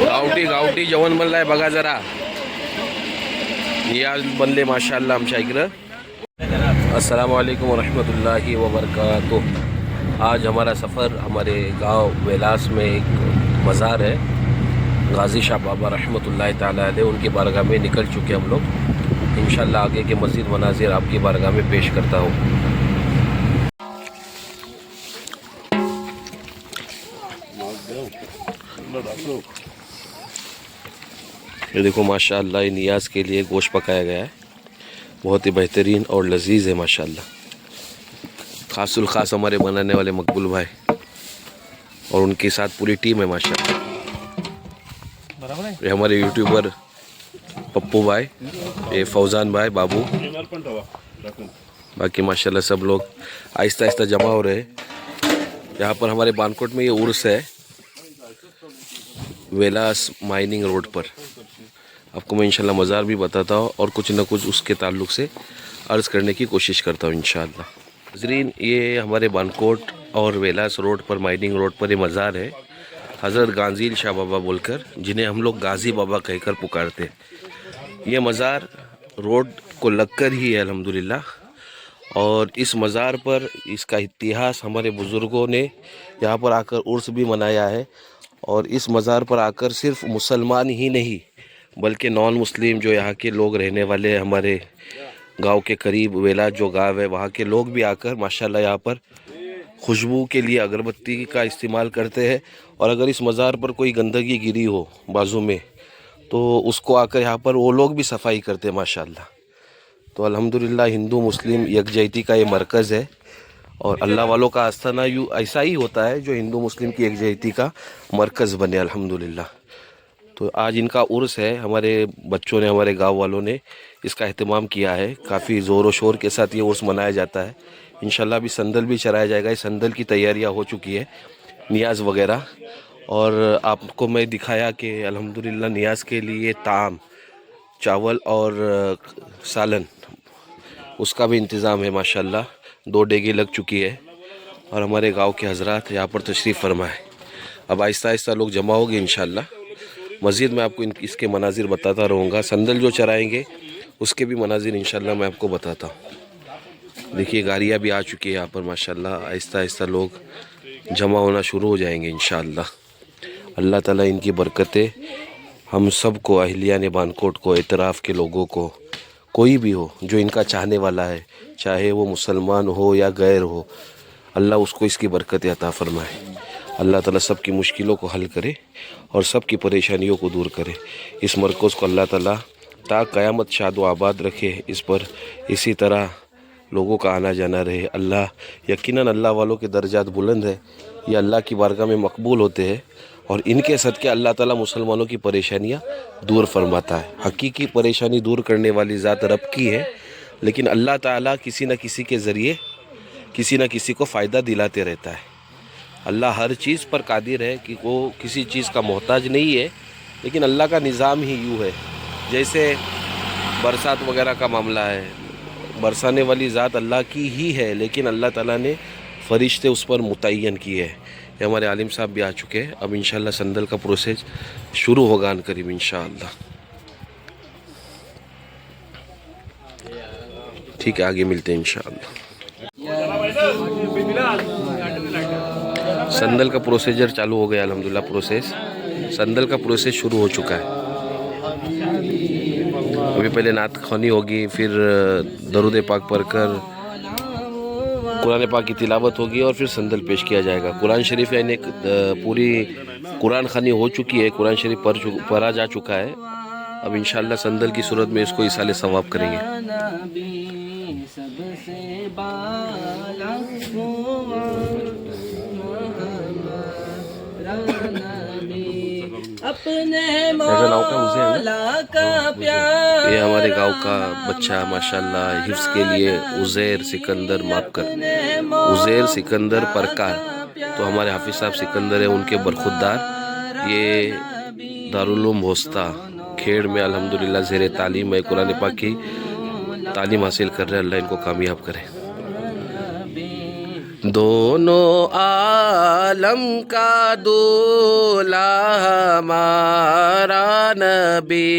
गावठी जेवण बनलंय बघा जरा. नियाज बनले माशाअल्लाह आमच्या इकडं. अस्सलाम वालेकुम वरहमतुल्लाहि वबरकातुह. आज हमारा सफ़र हमारे गांव वेलास में एक मज़ार है, गाज़ी शाह बाबा रहमतुल्लाहि ताला अलैह, उनकी बारगाह में निकल चुके हम लोग. इंशाअल्लाह आगे के मज़ीद मनाज़िर आपकी बारगाह में पेश करता हूँ. ये देखो माशाअल्लाह, ये नियाज़ के लिए गोश्त पकाया गया है, बहुत ही बेहतरीन और लजीज है माशाअल्लाह. खासुल खास हमारे बनाने वाले मकबूल भाई और उनके साथ पूरी टीम है माशाअल्लाह. ये हमारे यूट्यूबर पप्पू भाई, ये फौजान भाई, बाबू, बाकी माशाअल्लाह सब लोग आहिस्ता आहिस्ता जमा हो रहे हैं. यहाँ पर हमारे बानकोट में ये उर्स है, वेलास माइनिंग रोड पर. आपको मैं इंशाल्लाह मज़ार भी बताता हूँ और कुछ न कुछ उसके ताल्लुक़ से अर्ज़ करने की कोशिश करता हूँ इंशाअल्लाह. नाज़रीन, ये हमारे बानकोट और वेलास रोड पर, माइनिंग रोड पर ये मज़ार है, हज़रत गाज़ी शाह बाबा बोलकर, जिन्हें हम लोग गाज़ी बाबा कहकर पुकारते. ये मज़ार रोड को लगकर ही है अल्हम्दुलिल्लाह. और इस मज़ार पर इसका इतिहास, हमारे बुज़ुर्गों ने यहाँ पर आकर उर्स भी मनाया है. और इस मज़ार पर आकर सिर्फ मुसलमान ही नहीं बल्कि नॉन मुस्लिम जो यहाँ के लोग रहने वाले, हमारे गांव के करीब वेला जो गांव है, वहाँ के लोग भी आकर माशाल्लाह यहाँ पर खुशबू के लिए अगरबत्ती का इस्तेमाल करते हैं. और अगर इस मज़ार पर कोई गंदगी गिरी हो बाजू में तो उसको आकर यहाँ पर वो लोग भी सफाई करते हैं माशाल्लाह. तो अल्हम्दुलिल्लाह हिंदू मुस्लिम यकजहती का ये मरकज़ है. और अल्लाह वालों का आस्थाना यूँ ऐसा ही होता है जो हिंदू मुस्लिम की यकजहती का मरकज़ बने अल्हम्दुलिल्लाह. तो आज इनका उर्स है. हमारे बच्चों ने, हमारे गांव वालों ने इसका अहतमाम किया है. काफ़ी ज़ोर व शोर के साथ ये उर्स मनाया जाता है. इंशाल्लाह अभी संदल भी चराया जाएगा. इस संदल की तैयारियां हो चुकी है, नियाज़ वगैरह. और आपको मैं दिखाया कि अल्हम्दुलिल्लाह नियाज़ के लिए ताम, चावल और सालन, उसका भी इंतज़ाम है माशाल्लाह. 2 डेगे लग चुकी है और हमारे गांव के हजरात यहाँ पर तशरीफ़ फरमाए. अब आहिस्ता आहिस्ता लोग जमा होंगे इंशाल्लाह. मज़ीद मैं आपको इसके मनाजिर बताता रहूँगा. संदल जो चराएँगे उसके भी मनाजिर इंशाल्लाह मैं आपको बताता हूँ. देखिए गाड़ियाँ भी आ चुकी है यहाँ पर माशाल्लाह. आहिस्ता आहिस्ता लोग जमा होना शुरू हो जाएंगे इंशाल्लाह. अल्लाह ताला इनकी बरकतें हम सब को, अहलियान बानकोट को, एतराफ़ के लोगों को, कोई भी हो जो इनका चाहने वाला है, चाहे वो मुसलमान हो या गैर हो, अल्लाह उसको इसकी बरकत अता फरमाए. अल्लाह ताला सब की मुश्किलों को हल करे और सब की परेशानियों को दूर करे. इस मरकज़ को अल्लाह ताला ता क़यामत शाद व आबाद रखे. इस पर इसी तरह लोगों का आना जाना रहे. अल्लाह, यकीनन अल्लाह वालों के दर्जात बुलंद है, ये अल्लाह की बारगाह में मकबूल होते हैं. और इनके सदक़े अल्लाह ताला मुसलमानों की परेशानियाँ दूर फरमाता है. हकीकी परेशानी दूर करने वाली ज़ात रब की है, लेकिन अल्लाह ताला किसी न किसी के ज़रिए किसी न किसी को फ़ायदा दिलाते रहता है. अल्लाह हर चीज़ पर कादिर है कि वो किसी चीज़ का मोहताज नहीं है. लेकिन अल्लाह का निज़ाम ही यूँ है, जैसे बरसात वगैरह का मामला है, बरसाने वाली ज़ात अल्लाह की ही है, लेकिन अल्लाह ताला ने फ़रिश्ते उस पर मुतय्यन किए हैं. ये हमारे आलिम साहब भी आ चुके हैं. अब इंशाल्लाह संदल का प्रोसेस शुरू होगा अन करीब इंशाल्लाह. ठीक है, आगे मिलते हैं इंशाल्लाह. संदल का प्रोसीजर चालू हो गया अल्हम्दुलिल्लाह. संदल का प्रोसेस शुरू हो चुका है. अभी पहले नात ख़वानी होगी, फिर दरूद पाक पढ़कर कुरान पाक की तिलावत होगी और फिर संदल पेश किया जाएगा. कुरान शरीफ यानी पूरी कुरान ख़वानी हो चुकी है, कुरान शरीफ पढ़ा जा चुका है. अब इंशाअल्लाह संदल की सूरत में इसको इसाले सवाब करेंगे. ये हमारे गांव का बच्चा माशाल्लाह हिफ्ज़ के लिए उज़ैर सिकंदर उज़ैर सिकंदर परकार, तो हमारे हाफिज़ साहब सिकंदर है, उनके बरखुरदार. ये दारुल उलूम होस्ता खेड़ में अल्हम्दुलिल्लाह ज़ेर तालीम है, कुरान पाक की तालीम हासिल कर रहे हैं. अल्लाह इनको कामयाब करे. دونوں عالم کا دولا ہمارا نبی.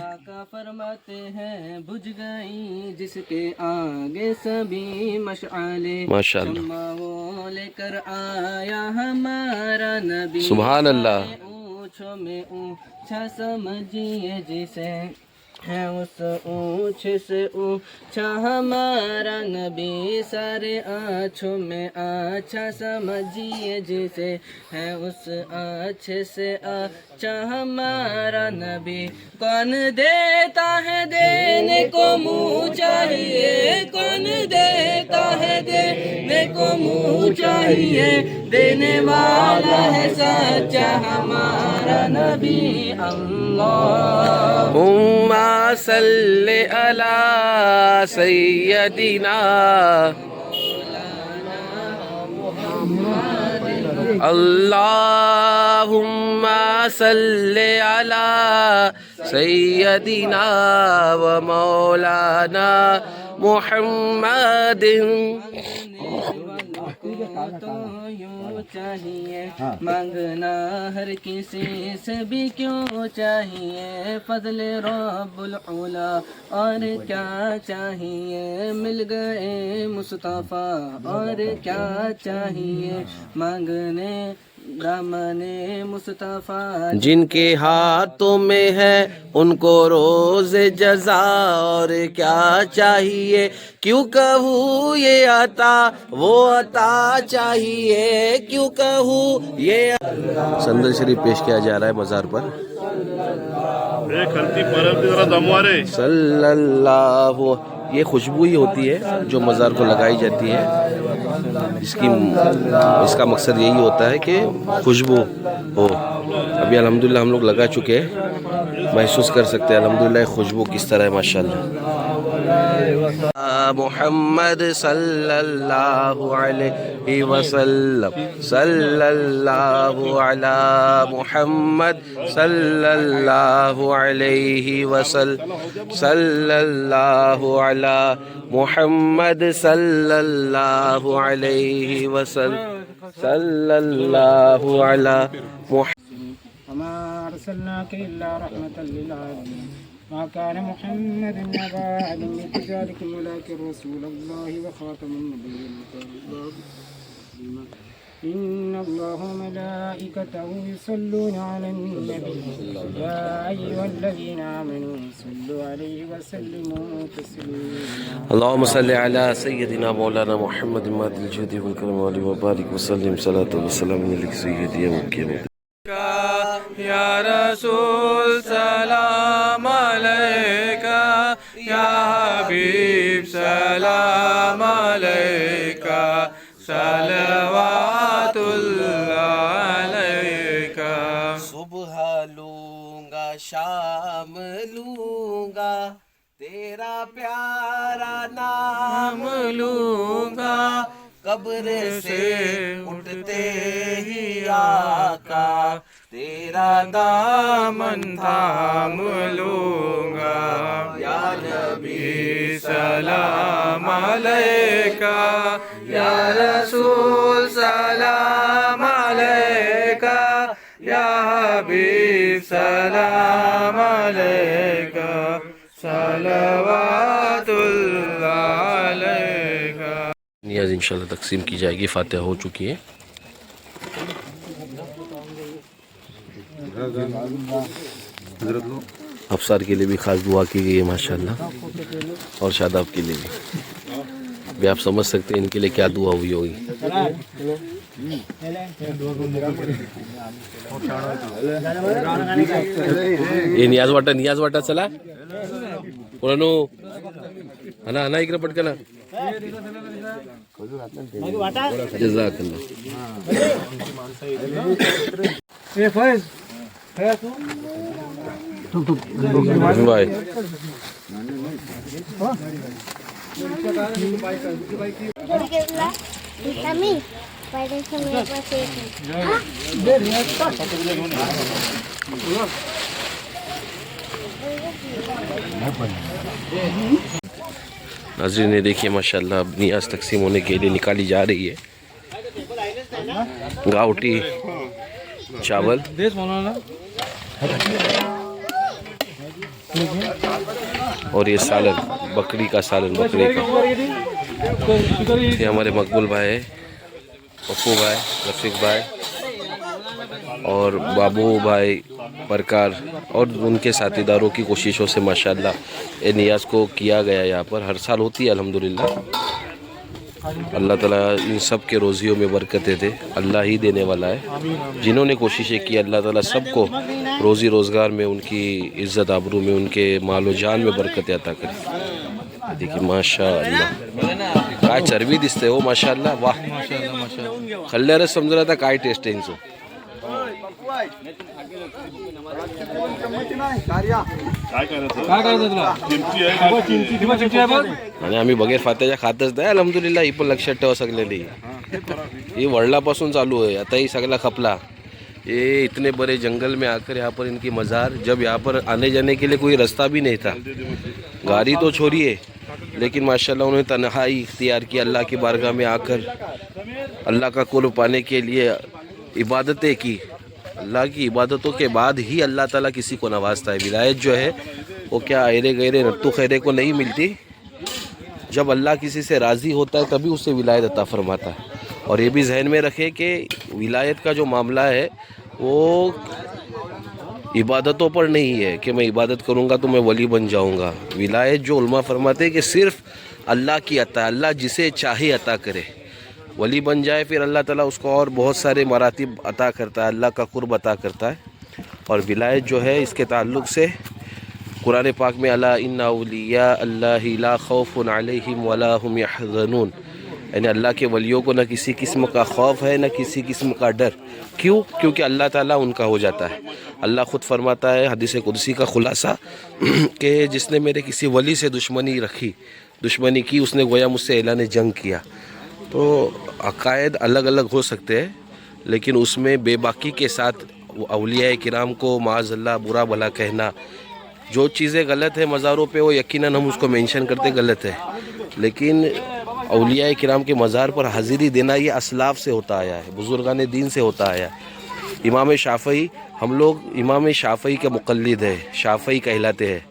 آقا فرماتے ہیں بجھ گئی جس کے آگے سبھی مشعلیں. ماشاءاللہ. شمع وہ لے کر آیا ہمارا نبی. سبحان اللہ. اونچوں میں اونچا سمجھیے جسے ہے اس اونچ سے اونچا ہمارا نبی. سارے آنچوں میں اچھا سمجھیے جسے ہے اس اچھے سے اچھا ہمارا نبی. کون دیتا ہے دینے کو منہ چاہیے, کون دیتا ہے دینے کو منہ چاہیے. دینے والا ہے سچا ہمارا نبی. اللہم صلی علی سیدنا اللہم صلی علی سیدنا و مولانا محمد. تو یوں چاہیے مانگنا ہر کسی سے بھی کیوں چاہیے. فضل رب العلا اور کیا چاہیے. مل گئے مصطفیٰ اور کیا چاہیے. مانگنے دامن مصطفیٰ جن کے ہاتھوں میں ہے ان کو روز جزا اور کیا چاہیے. کیوں کہوں یہ عطا وہ عطا چاہیے, کیوں کہوں یہ. سندر شریف پیش کیا جا رہا ہے مزار پر. صلی اللہ. یہ خوشبو ہی ہوتی ہے جو مزار کو لگائی جاتی ہے. اس کا مقصد یہی ہوتا ہے کہ خوشبو ہو. ابھی الحمدللہ ہم لوگ لگا چکے ہیں, محسوس کر سکتے ہیں الحمدللہ خوشبو کس طرح ہے. ماشاءاللہ. محمد صلی اللہ علیہ وسلم. صلی اللہ علی محمد صلی اللہ علیہ وسلم. صلی اللہ علی محمد صلی اللہ علیہ وسلم. صلی اللہ علی محمد. وما أرسلناك إلا رحمة للعالمين. ما كان محمد أبا أحد من رجالكم ولكن رسول الله وخاتم النبيين. إن الله وملائكته يصلون على النبي يا أيها الذين آمنوا صلوا عليه وسلموا تسليما. اللهم صل على سيدنا مولانا محمد مات الجود والكرم وبارك وسلم صلاة وسلام عليك سيدي وكيم. یا رسول سلام علیکہ, یا حبیب سلام علیکہ, صلوات اللہ علیکہ. صبح لوں گا شام لوں گا تیرا پیارا نام لوں گا. قبر سے اٹھتے ہی آقا تیرا دامن تھام لوں گا. یا نبی سلام علیکہ, یا رسول سلام علیکہ, یا حبیب سلام علیکہ, صلوات اللہ علیکہ. نیاز انشاءاللہ تقسیم کی جائے گی. فاتحہ ہو چکی ہے. افسار کے لیے بھی خاص دعا کی گئی ہے ماشاءاللہ, اور شاداب کے لیے بھی آپ سمجھ سکتے ہیں ان کے لیے کیا دعا ہوئی ہوگی. یہ نیاز واٹا چلا پورانو انا اکر پٹکنا. جزاک اللہ بھائی. ناظرین نے دیکھیے ماشاءاللہ اب نیاز تقسیم ہونے کے لیے نکالی جا رہی ہے. गावटी चावल और ये सालन, बकरी का सालन, बकरी का। ये हमारे मकबूल भाई है, पप्पू भाई, रफीक भाई और बाबू भाई परकार और उनके साथीदारों की कोशिशों से माशाल्लाह ये नियाज़ को किया गया। यहाँ पर हर साल होती है अल्हम्दुलिल्लाह। अल्लाह ताला इन सब के रोज़ियों में बरकतें दे, अल्लाह ही देने वाला है। जिन्होंने कोशिशें की अल्लाह ताला सबको रोज़ी रोज़गार में, उनकी इज़्ज़त आबरू में, उनके मालो जान में बरकत अता करे। देखिए माशाअल्लाह काय चरबी दिसते हो माशाअल्लाह, वाह खाल्ल्यावरच समजून आता काय टेस्ट आहे यांचं। आणि आम्ही बगैर फात्याच्या खातच नाही अल्हम्दुलिल्लाह। ही पण लक्षात ठेवा सगळ्यांनी, ही वडलापासून चालू आहे, आता ही सगळा खपला। ये इतने बड़े जंगल में आकर यहाँ पर इनकी मज़ार, जब यहाँ पर आने जाने के लिए कोई रास्ता भी नहीं था, गाड़ी तो छोड़िए, लेकिन माशाल्लाह उन्होंने तन्हाई इख्तियार की, अल्लाह की बारगाह में आकर अल्लाह का कुर्ब पाने के लिए इबादतें की। अल्लाह की इबादतों के बाद ही अल्लाह ताला किसी को नवाजता है। विलायत जो है वो क्या अरे गहरे नट्टू खैरे को नहीं मिलती, जब अल्लाह किसी से राज़ी होता है तभी उसे विलायत अता फरमाता है। और ये भी जहन में रखे कि विलायत का जो मामला है वो इबादतों पर नहीं है कि मैं इबादत करूँगा तो मैं वली बन जाऊँगा। विलायत जो उलमा फरमाते हैं कि सिर्फ़ अल्लाह की अता, अल्लाह जिसे चाहे अता करे, वली बन जाए फिर अल्लाह ताला उसको और बहुत सारे मरातिब अता करता है, अल्लाह का कुर्ब अता करता है। और विलायत जो है इसके ताल्लुक़ से कुरान पाक में अला इन्ना औलिया अल्लाहि ला खौफुन अलैहिम वला हुम यहज़नून, यानी अल्लाह के वलियों को न किसी किस्म का खौफ है न किसी किस्म का डर। क्यों? क्योंकि अल्लाह ताला उनका हो जाता है। अल्लाह ख़ुद फरमाता है हदीस कुदसी का ख़ुलासा कि जिसने मेरे किसी वली से दुश्मनी की उसने गोया मुझसे ऐलान जंग किया। तो अकायद अलग अलग हो सकते हैं, लेकिन उसमें बेबाकी के साथ औलिया किराम को माज़अल्लाह बुरा भला कहना, जो चीज़ें गलत है मज़ारों पे वो यकीनन हम उसको मेंशन करते गलत है, लेकिन औलिया किराम के मज़ार पर हाज़िरी देना ये असलाफ़ से होता आया है, बुज़ुर्गान दीन से होता आया है। इमाम शाफ़ई, हम लोग इमाम शाफ़ई के मुक़ल्लिद है, शाफ़ई कहलाते हैं।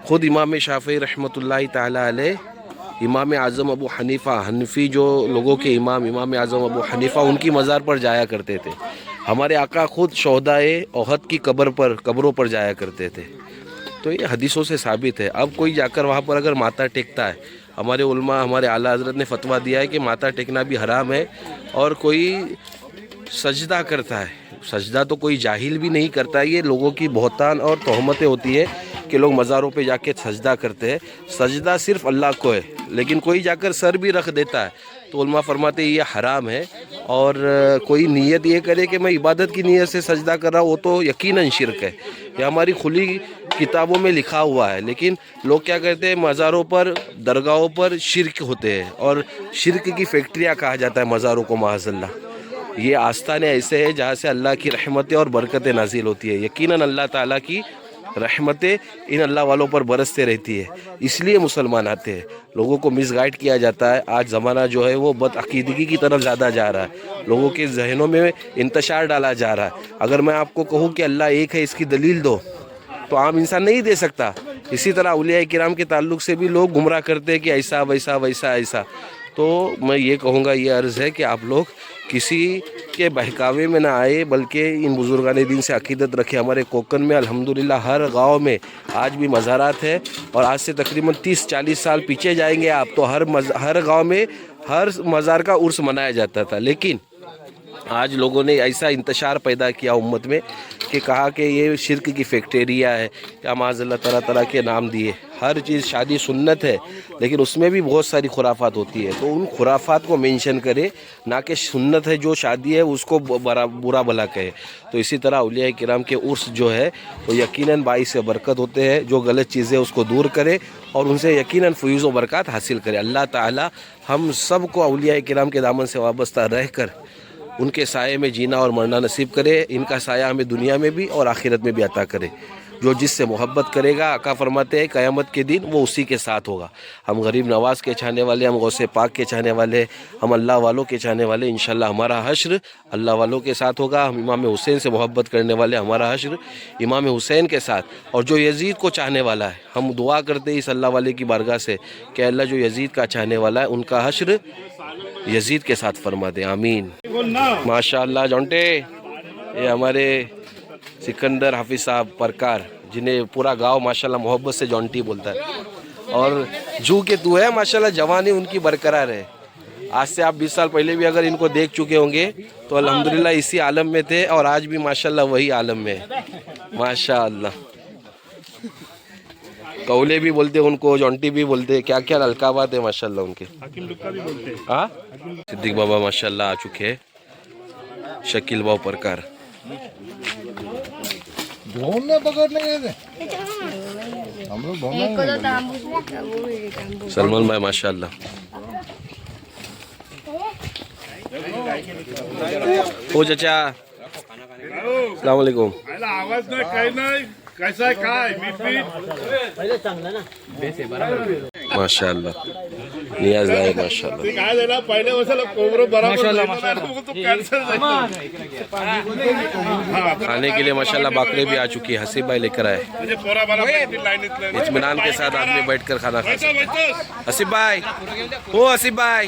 ख़ुद इमाम शाफ़ई रहमतुल्लाहि ताला अलैह, इमाम आज़म अबू हनीफ़ा, हनफी जो लोगों के इमाम आज़म अबू हनीफ़ा, उनकी मज़ार पर जाया करते थे। हमारे आका ख़ुद शोहदाए ओहद की कब्रों पर जाया करते थे। तो ये हदीसों से साबित है। अब कोई जाकर वहाँ पर अगर माथा टेकता है, हमारे उलमा, हमारे आला हज़रत ने फतवा दिया है कि माथा टेकना भी हराम है। और कोई सजदा करता है, सजदा तो कोई जाहिल भी नहीं करता है, ये लोगों की बहतान और तोहमतें होती है कि लोग मज़ारों पे जाके सजदा करते हैं। सजदा सिर्फ़ अल्लाह को है, लेकिन कोई जाकर सर भी रख देता है तो उलमा फरमाते ये हराम है। और कोई नीयत ये करे कि मैं इबादत की नीयत से सजदा कर रहा हूँ, वो तो यकीनन शिरक है। ये हमारी खुली किताबों में लिखा हुआ है। लेकिन लोग क्या करते हैं, मज़ारों पर, दरगाहों पर शिरक होते हैं, और शिरक की फैक्ट्रियाँ कहा जाता है मज़ारों को माज़अल्लाह। ये आस्थाने ऐसे हैं जहाँ से अल्लाह की रहमतें और बरकतें नाजिल होती है। यकीनन अल्लाह ताला की रहमतें इन अल्लाह वालों पर बरसते रहती है, इसलिए मुसलमान आते हैं। लोगों को मिसगाइड किया जाता है। आज ज़माना जो है वो बदअकीदगी की तरफ ज़्यादा जा रहा है, लोगों के जहनों में इंतशार डाला जा रहा है। अगर मैं आपको कहूँ कि अल्लाह एक है, इसकी दलील दो, तो आम इंसान नहीं दे सकता। इसी तरह औलिया किराम के ताल्लुक़ से भी लोग गुमराह करते हैं कि ऐसा वैसा वैसा ऐसा। तो मैं ये कहूँगा, ये अर्ज़ है कि आप लोग किसी के बहकावे में ना आए, बल्कि इन बुज़ुर्गान दीन से अकीदत रखें। हमारे कोकन में अल्हम्दुलिल्लाह हर गांव में आज भी मज़ारात है, और आज से तकरीबन 30-40 साल पीछे जाएंगे आप तो हर गांव में हर मज़ार का उर्स मनाया जाता था। लेकिन आज लोगों ने ऐसा इंतशार पैदा किया उम्मत में कि कहा कि ये शिरक की फैक्ट्रिया है, या माज़अल्लाह तरह तरह के नाम दिए। हर चीज़ शादी सुन्नत है, लेकिन उसमें भी बहुत सारी खुराफात होती है, तो उन खुराफात को मेंशन करे, ना कि सुन्नत है जो शादी है उसको बुरा भला कहे। तो इसी तरह औलिया किराम के उर्स जो है वो यकीनन बाइस से बरकत होते हैं। जो गलत चीज़ें उसको दूर करे और उनसे यकीनन फ़यूज़ व बरकत हासिल करे। अल्लाह ताला हम सब को औलिया किराम के दामन से वाबस्ता रह कर उनके साये में जीना और मरना नसीब करे। इनका साया हमें दुनिया में भी और आखिरत में भी अता करे। जो जिससे मोहब्बत करेगा, आका फरमाते हैं क़यामत के दिन वो उसी के साथ होगा। हम गरीब नवाज़ के चाहने वाले, हम गौसे पाक के चाहने वाले, हम अल्लाह वालों के चाहने वाले, इंशाल्लाह हमारा हश्र अल्लाह वालों के साथ होगा। हम इमाम हुसैन से मोहब्बत करने वाले, हमारा हश्र इमाम हुसैन के साथ। और जो यजीद को चाहने वाला है, हम दुआ करते हैं इस अल्लाह वाले की बारगाह से कि अल्लाह जो यजीद का चाहने वाला है उनका हश्र यजीद के साथ फरमा दे, आमीन। माशाअल्लाह जॉन्टे, ये हमारे सिकंदर हाफिज साहब परकार, जिन्हें पूरा गांव माशाल्लाह मोहब्बत से जॉन्टी बोलता है। और जू के तू है माशाल्लाह, जवानी उनकी बरकरार है। आज से आप 20 साल पहले भी अगर इनको देख चुके होंगे तो अल्हम्दुलिल्लाह इसी आलम में थे और आज भी माशाल्लाह वही आलम में है माशाल्लाह। कौले भी बोलते उनको, जॉन्टी भी बोलते, क्या क्या अलकाबात है माशाल्लाह उनके। हाँ, सिद्दीक बाबा माशाल्लाह आ चुके हैं। शकील बाबू परकार ढूंढने पकड़ने गए थे हम लोग, सलमान भाई माशाल्लाह। ओ चाचा अस्सलाम वालेकुम। आवाज नाही, काही नाही, कैसा आहे, काय मीठ माशाल्लाह नियाज भाई माशाल्लाह। ते काय झालं, पहिल्या वर्षाला कोबरं बरोबर तो कॅन्सर खाने के लिए माशाल्लाह बकरे भी आ चुकी है। हसीब भाई लेकर आए, म्हणजे पोरा बाला लाईनीतलं इत्मीनान के साथ आदमी बैठकर खाना खा सकते हैं। हसीब भाई, ओ हसीब भाई,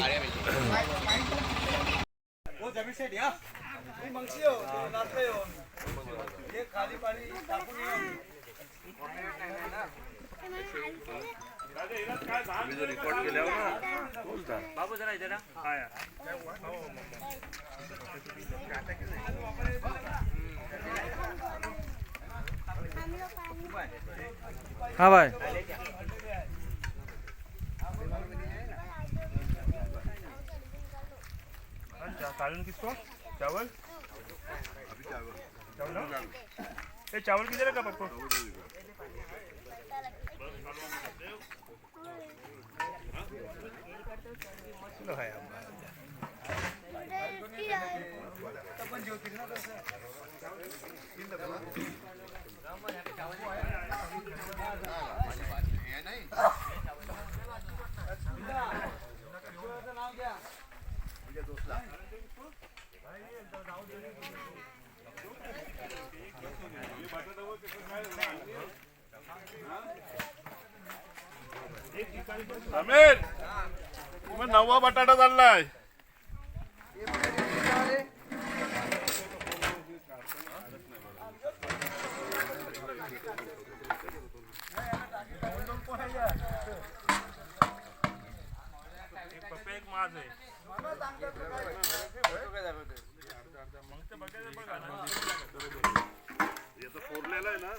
हाँ भाई, सालन किसको, चावल चावल चावल किधर है पप्पू? रमेश, तुम्ही नववा बटाटा चाललाय। एक माझ आहे फोरलेला आहे ना,